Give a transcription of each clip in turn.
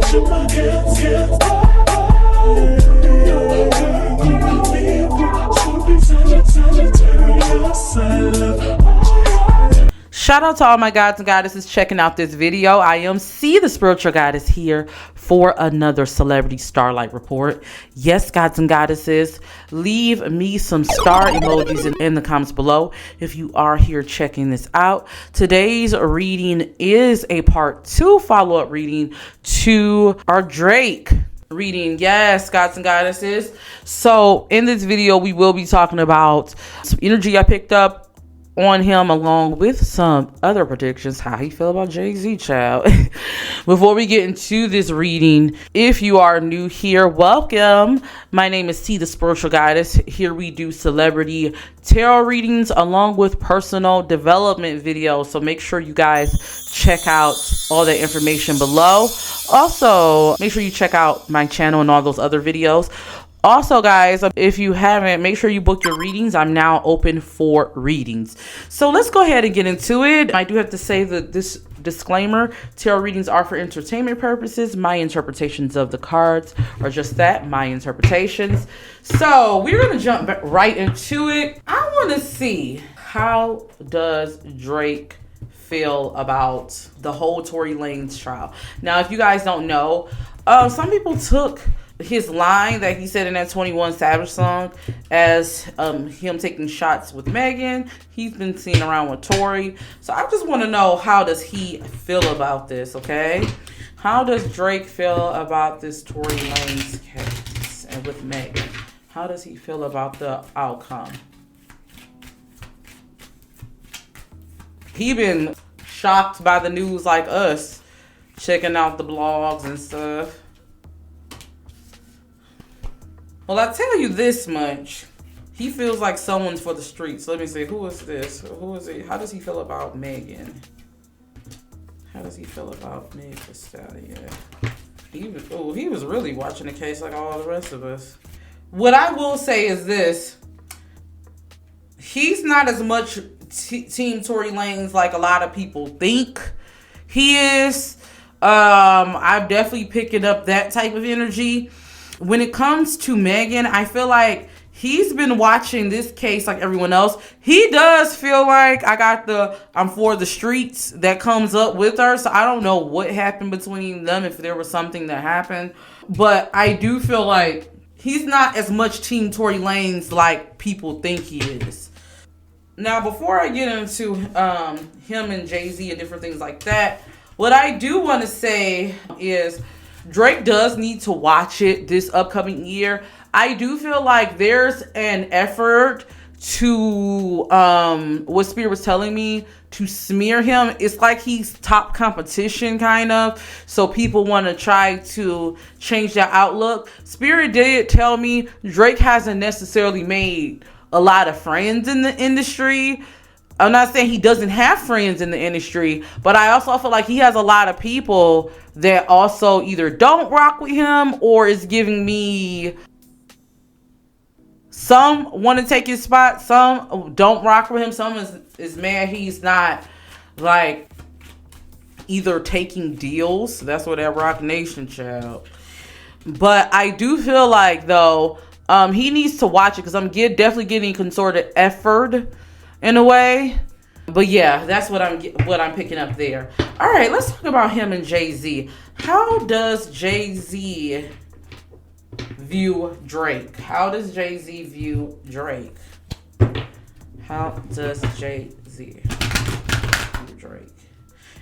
Shout out to all my gods and goddesses checking out this video. I am C, the spiritual goddess, here for another celebrity starlight report. Yes, gods and goddesses, leave me some star emojis in the comments below if you are here checking this out. Today's reading is a part 2 follow-up reading to our Drake reading. Yes, gods and goddesses. So in this video, we will be talking about some energy I picked up on him, along with some other predictions, how he feel about Jay-Z, child. Before we get into this reading, if you are new here, welcome. My name is C, the spiritual goddess. Here we do celebrity tarot readings along with personal development videos. So make sure you guys check out all the information below. Also, make sure you check out my channel and all those other videos. Also, guys, if you haven't, make sure you book your readings. I'm now open for readings. So let's go ahead and get into it. I do have to say that this disclaimer, tarot readings are for entertainment purposes. My interpretations of the cards are just that, my interpretations. So we're going to jump right into it. I want to see, how does Drake feel about the whole Tory Lanez trial? Now, if you guys don't know, some people took his line that he said in that 21 Savage song as him taking shots with Megan. He's been seen around with Tory. So I just want to know, how does he feel about this, okay? How does Drake feel about this Tory Lanez case and with Megan? How does he feel about the outcome? He been shocked by the news like us, checking out the blogs and stuff. Well, I tell you this much. He feels like someone's for the streets. Let me see. Who is this? Who is he? How does he feel about Megan? How does he feel about Meg Thee Stallion? He was really watching the case like all the rest of us. What I will say is this. He's not as much Team Tory Lanez like a lot of people think he is. I'm definitely picking up that type of energy. When it comes to Megan, I feel like he's been watching this case like everyone else. He does feel like I'm for the streets that comes up with her. So I don't know what happened between them, if there was something that happened. But I do feel like he's not as much Team Tory Lanez like people think he is. Now, before I get into him and Jay-Z and different things like that, what I do want to say is Drake does need to watch it this upcoming year. I do feel like there's an effort to, what Spirit was telling me, to smear him. It's like he's top competition, kind of. So people want to try to change that outlook. Spirit did tell me Drake hasn't necessarily made a lot of friends in the industry. I'm not saying he doesn't have friends in the industry, but I also feel like he has a lot of people that also either don't rock with him or is giving me, some want to take his spot, some don't rock with him, some is mad he's not like either taking deals. That's what that Rock Nation, child. But I do feel like though, he needs to watch it, because I'm definitely getting concerted effort in a way. But yeah, that's what I'm picking up there. All right, let's talk about him and Jay-Z. How does Jay-Z view Drake? How does Jay-Z view Drake? How does Jay-Z view Drake?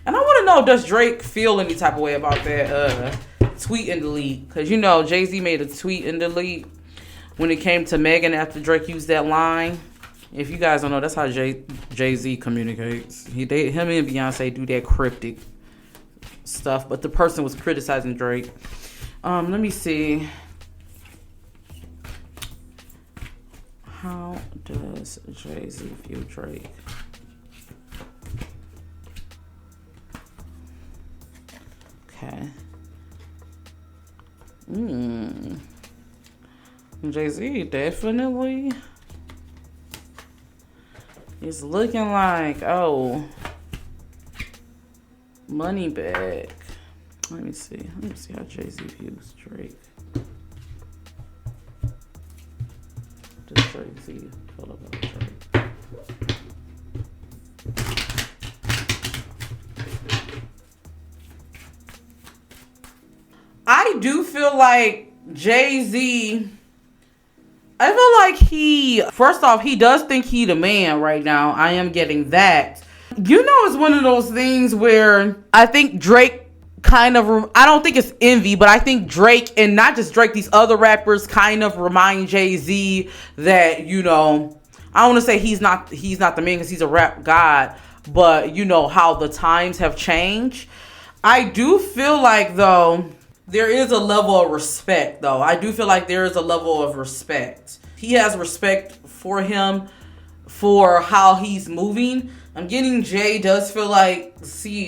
And I want to know, does Drake feel any type of way about that tweet and delete? Because, you know, Jay-Z made a tweet and delete when it came to Megan after Drake used that line. If you guys don't know, that's how Jay-Z communicates. Him and Beyonce do that cryptic stuff, but the person was criticizing Drake. Let me see. How does Jay-Z view Drake? Okay. Jay-Z definitely is looking like, oh, money bag. Let me see how Jay-Z views Drake. Does Jay-Z feel about Drake? I do feel like Jay-Z, I feel like first off, he does think he the man right now. I am getting that. You know, it's one of those things where I think Drake kind of, I don't think it's envy, but I think Drake, and not just Drake, these other rappers kind of remind Jay-Z that, you know, I don't want to say he's not the man because he's a rap god, but you know how the times have changed. I do feel like, though, there is a level of respect, though. I do feel like there is a level of respect. He has respect for him for how he's moving. I'm getting Jay does feel like,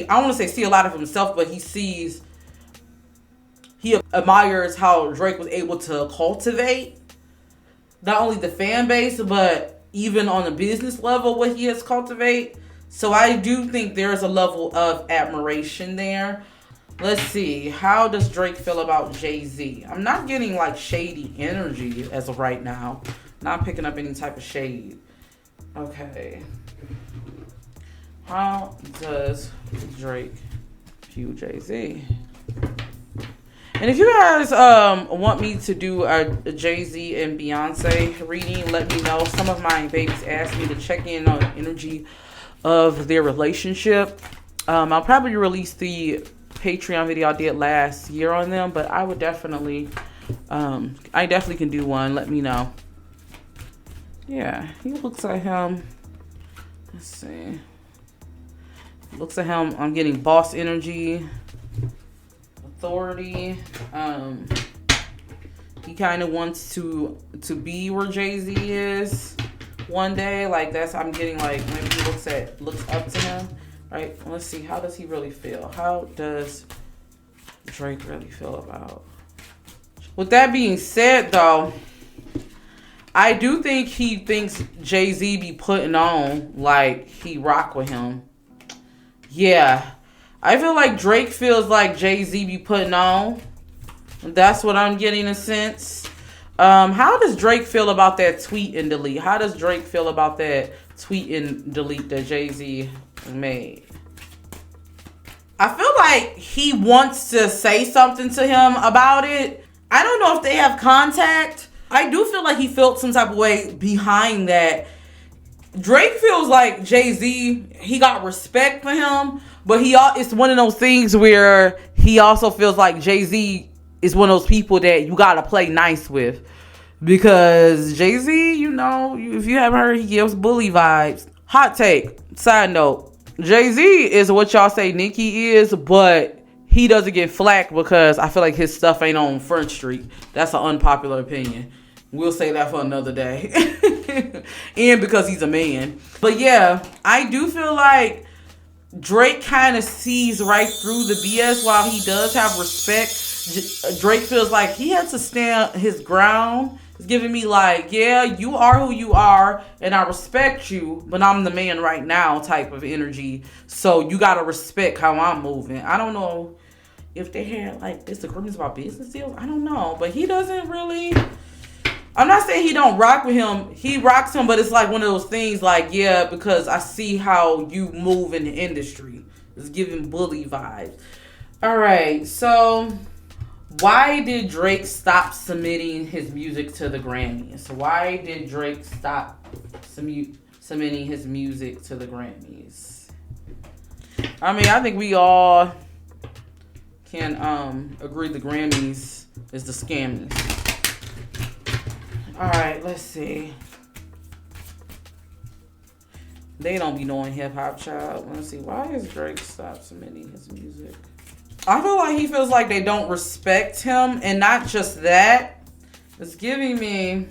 I want to say a lot of himself, but he admires how Drake was able to cultivate not only the fan base, but even on a business level, what he has cultivated. So I do think there's a level of admiration there. Let's see. How does Drake feel about Jay-Z? I'm not getting like shady energy as of right now. Not picking up any type of shade. Okay. How does Drake view Jay-Z? And if you guys want me to do a Jay-Z and Beyonce reading, let me know. Some of my babies asked me to check in on the energy of their relationship. I'll probably release the Patreon video I did last year on them, but I would definitely, I definitely can do one. Let me know. Yeah, he looks at him. Let's see. Looks at him. I'm getting boss energy, authority. He kind of wants to be where Jay-Z is one day. Like I'm getting like maybe he looks up to him. Right, let's see. How does he really feel? How does Drake really feel about? With that being said, though, I do think he thinks Jay-Z be putting on like he rock with him. Yeah, I feel like Drake feels like Jay-Z be putting on. That's what I'm getting a sense. How does Drake feel about that tweet and delete? How does Drake feel about that tweet and delete that Jay-Z made? I feel like he wants to say something to him about it. I don't know if they have contact. I do feel like he felt some type of way behind that. Drake feels like Jay-Z, he got respect for him, but it's one of those things where he also feels like Jay-Z is one of those people that you gotta play nice with. Because Jay-Z, you know, if you haven't heard, he gives bully vibes. Hot take, side note, Jay-Z is what y'all say Nicki is, but he doesn't get flack because I feel like his stuff ain't on Front Street. That's an unpopular opinion. We'll say that for another day. And because he's a man. But yeah, I do feel like Drake kind of sees right through the BS. While he does have respect, Drake feels like he had to stand his ground. It's giving me like, yeah, you are who you are, and I respect you, but I'm the man right now type of energy. So you got to respect how I'm moving. I don't know if they had like disagreements about business deals. I don't know. But he doesn't really... I'm not saying he don't rock with him. He rocks him, but it's like one of those things like, yeah, because I see how you move in the industry. It's giving bully vibes. All right, so why did Drake stop submitting his music to the Grammys? Why did Drake stop submitting his music to the Grammys? I mean, I think we all can agree the Grammys is the scammies. All right, let's see. They don't be knowing hip-hop, child. Let's see. Why is Drake stop submitting his music? I feel like he feels like they don't respect him. And not just that. It's giving me...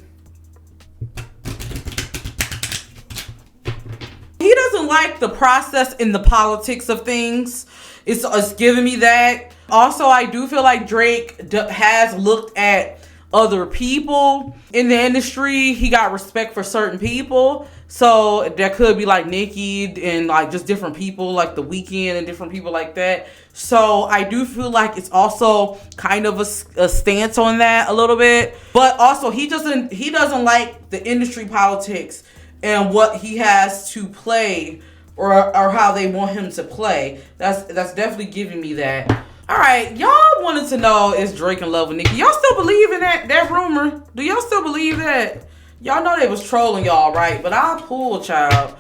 He doesn't like the process and the politics of things. It's giving me that. Also, I do feel like Drake has looked at other people in the industry. He got respect for certain people So there could be like Nicki and like just different people like The Weeknd and different people like that. So I do feel like it's also kind of a stance on that a little bit. But also he doesn't like the industry politics and what he has to play or how they want him to play. That's definitely giving me that. All right, y'all wanted to know, is Drake in love with Nicki? Y'all still believe in that rumor? Do y'all still believe that? Y'all know they was trolling y'all, right? But I'll pull, child.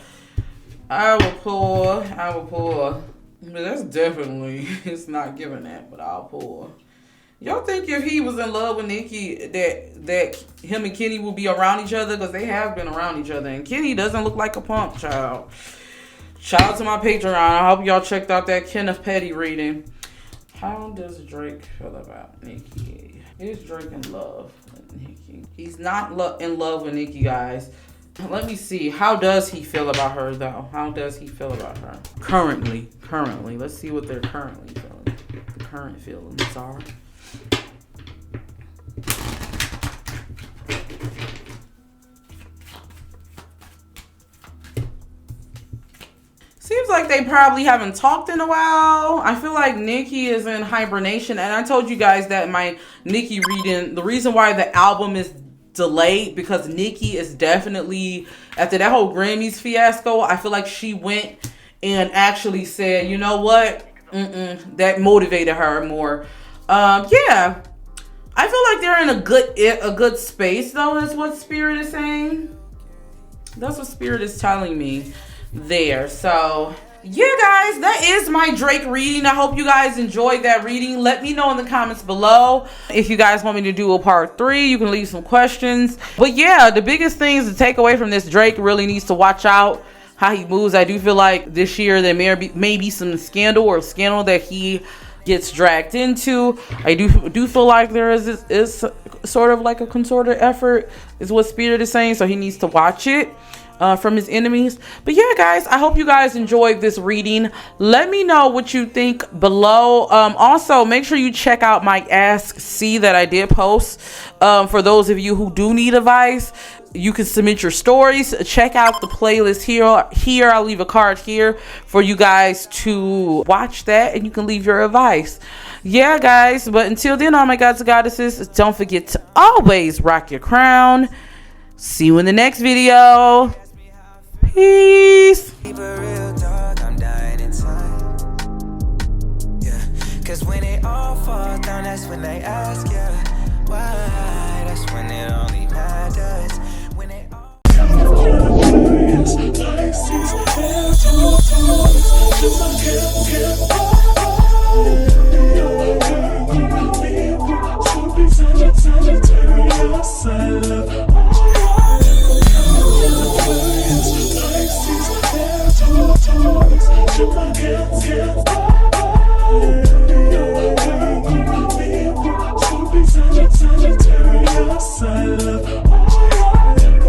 I will pull. But that's definitely, it's not giving that, but I'll pull. Y'all think if he was in love with Nicki, that him and Kenny will be around each other? Because they have been around each other. And Kenny doesn't look like a punk, child. Shout out to my Patreon. I hope y'all checked out that Kenneth Petty reading. How does Drake feel about Nicki? Is Drake in love with Nicki? He's not in love with Nicki, guys. Let me see. How does he feel about her, though? How does he feel about her? Currently. Let's see what they're currently feeling. The current feelings are. Seems like they probably haven't talked in a while. I feel like Nicki is in hibernation. And I told you guys that my Nicki reading, the reason why the album is delayed, because Nicki is definitely, after that whole Grammys fiasco, I feel like she went and actually said, you know what? That motivated her more. Yeah. I feel like they're in a good space, though, is what Spirit is saying. That's what Spirit is telling me there. So yeah, guys, that is my Drake reading. I hope you guys enjoyed that reading. Let me know in the comments below if you guys want me to do a part 3. You can leave some questions. But yeah, the biggest things to take away from this, Drake really needs to watch out how he moves. I do feel like this year there may be some scandal that he gets dragged into. I do feel like there is sort of like a concerted effort, is what Spirit is saying. So he needs to watch it from his enemies. But yeah, guys, I hope you guys enjoyed this reading. Let me know what you think below. Also, make sure you check out my Ask C that I did post. For those of you who do need advice, you can submit your stories. Check out the playlist here. I'll leave a card here for you guys to watch that, and you can leave your advice. Yeah, guys, but until then, all my gods and goddesses, don't forget to always rock your crown. See you in the next video. Peace. Keep a real dog, I'm dying inside. Yeah, cause when it all falls down, that's when they ask, yeah, why? That's when it only matters. When it all Yeah.